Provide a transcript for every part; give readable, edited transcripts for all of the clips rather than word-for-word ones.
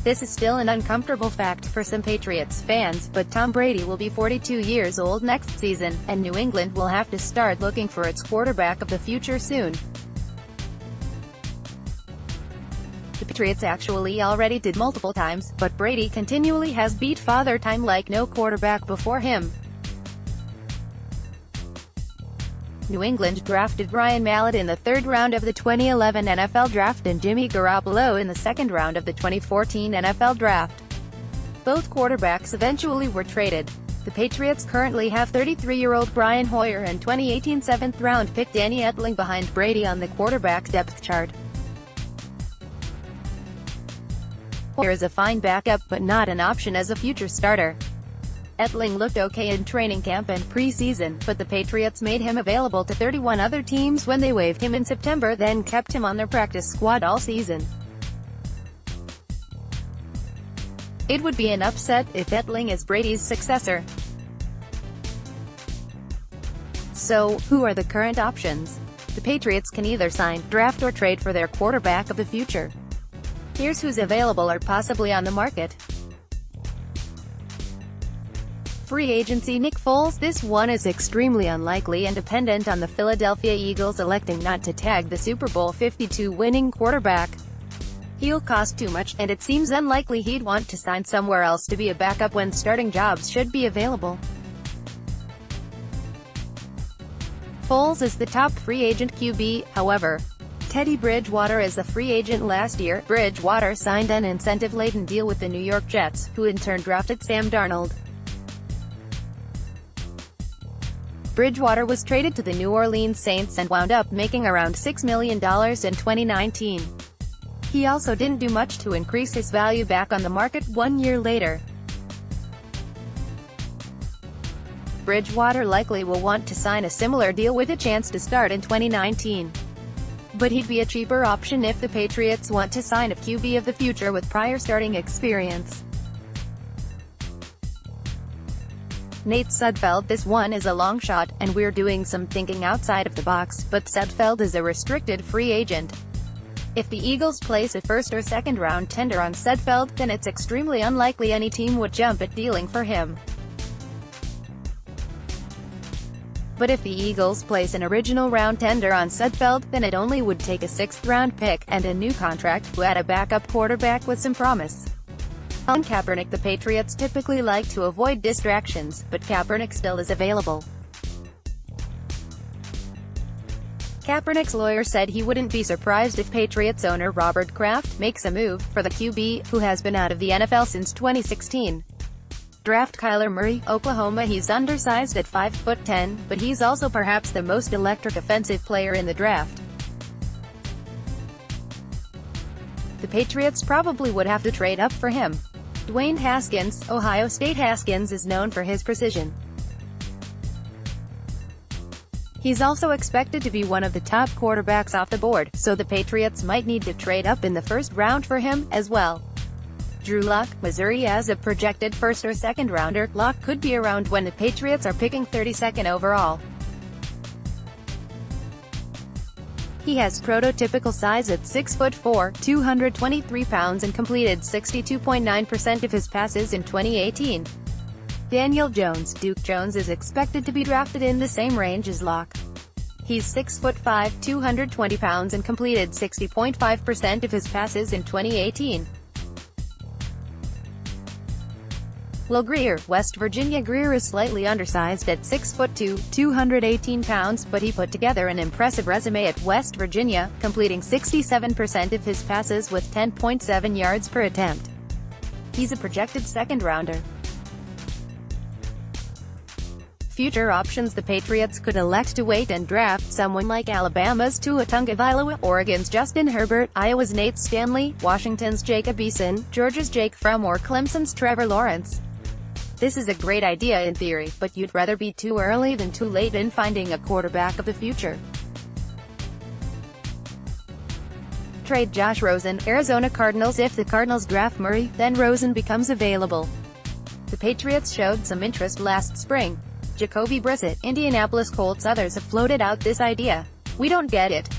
This is still an uncomfortable fact for some Patriots fans, but Tom Brady will be 42 years old next season, and New England will have to start looking for its quarterback of the future soon. The Patriots actually already did multiple times, but Brady continually has beat Father Time like no quarterback before him. New England drafted Ryan Mallett in the third round of the 2011 NFL Draft and Jimmy Garoppolo in the second round of the 2014 NFL Draft. Both quarterbacks eventually were traded. The Patriots currently have 33-year-old Brian Hoyer and 2018 seventh-round pick Danny Etling behind Brady on the quarterback depth chart. Hoyer is a fine backup but not an option as a future starter. Etling looked okay in training camp and preseason, but the Patriots made him available to 31 other teams when they waived him in September, then kept him on their practice squad all season. It would be an upset if Etling is Brady's successor. So, who are the current options? The Patriots can either sign, draft or trade for their quarterback of the future. Here's who's available or possibly on the market. Free agency: Nick Foles. This one is extremely unlikely and dependent on the Philadelphia Eagles electing not to tag the Super Bowl 52 winning quarterback. He'll cost too much, and it seems unlikely he'd want to sign somewhere else to be a backup when starting jobs should be available. Foles is the top free agent QB, however. Teddy Bridgewater is a free agent last year. Bridgewater signed an incentive-laden deal with the New York Jets, who in turn drafted Sam Darnold. Bridgewater was traded to the New Orleans Saints and wound up making around $6 million in 2019. He also didn't do much to increase his value back on the market 1 year later. Bridgewater likely will want to sign a similar deal with a chance to start in 2019. But he'd be a cheaper option if the Patriots want to sign a QB of the future with prior starting experience. Nate Sudfeld. This one is a long shot, and we're doing some thinking outside of the box, but Sudfeld is a restricted free agent. If the Eagles place a first or second round tender on Sudfeld, then it's extremely unlikely any team would jump at dealing for him. But if the Eagles place an original round tender on Sudfeld, then it only would take a sixth-round pick, and a new contract, to add a backup quarterback with some promise. On Kaepernick. The Patriots typically like to avoid distractions, but Kaepernick still is available. Kaepernick's lawyer said he wouldn't be surprised if Patriots owner Robert Kraft makes a move for the QB, who has been out of the NFL since 2016. Draft Kyler Murray, Oklahoma. He's undersized at 5'10", but he's also perhaps the most electric offensive player in the draft. The Patriots probably would have to trade up for him. Dwayne Haskins, Ohio State. Haskins is known for his precision. He's also expected to be one of the top quarterbacks off the board, so the Patriots might need to trade up in the first round for him, as well. Drew Lock, Missouri. As a projected first or second rounder, Lock could be around when the Patriots are picking 32nd overall. He has prototypical size at 6'4", 223 pounds and completed 62.9% of his passes in 2018. Daniel Jones. Duke Jones is expected to be drafted in the same range as Lock. He's 6'5", 220 pounds and completed 60.5% of his passes in 2018. Will Grier, West Virginia. Grier is slightly undersized at 6'2", 218 pounds, but he put together an impressive resume at West Virginia, completing 67% of his passes with 10.7 yards per attempt. He's a projected second-rounder. Future options. The Patriots could elect to wait and draft someone like Alabama's Tua Tagovailoa, Oregon's Justin Herbert, Iowa's Nate Stanley, Washington's Jacob Eason, Georgia's Jake Fromm, or Clemson's Trevor Lawrence. This is a great idea in theory, but you'd rather be too early than too late in finding a quarterback of the future. Trade Josh Rosen, Arizona Cardinals. If the Cardinals draft Murray, then Rosen becomes available. The Patriots showed some interest last spring. Jacoby Brissett, Indianapolis Colts. Others have floated out this idea. We don't get it.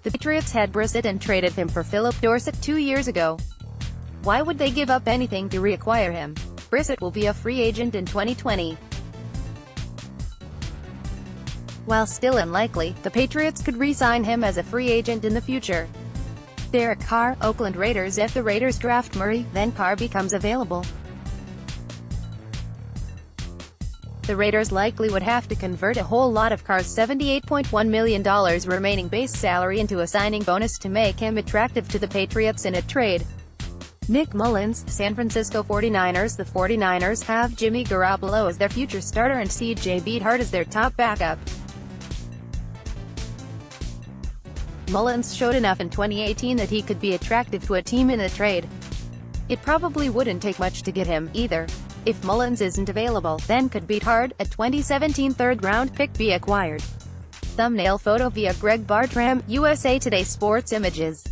The Patriots had Brissett and traded him for Philip Dorsett 2 years ago. Why would they give up anything to reacquire him? Brissett will be a free agent in 2020. While still unlikely, the Patriots could re-sign him as a free agent in the future. Derek Carr, Oakland Raiders. If the Raiders draft Murray, then Carr becomes available. The Raiders likely would have to convert a whole lot of Carr's $78.1 million remaining base salary into a signing bonus to make him attractive to the Patriots in a trade. Nick Mullins, San Francisco 49ers. The 49ers have Jimmy Garoppolo as their future starter and C.J. Beathard as their top backup. Mullins showed enough in 2018 that he could be attractive to a team in a trade. It probably wouldn't take much to get him, either. If Mullins isn't available, then could Beathard, a 2017 third-round pick, be acquired? Thumbnail photo via Greg Bartram, USA Today Sports Images.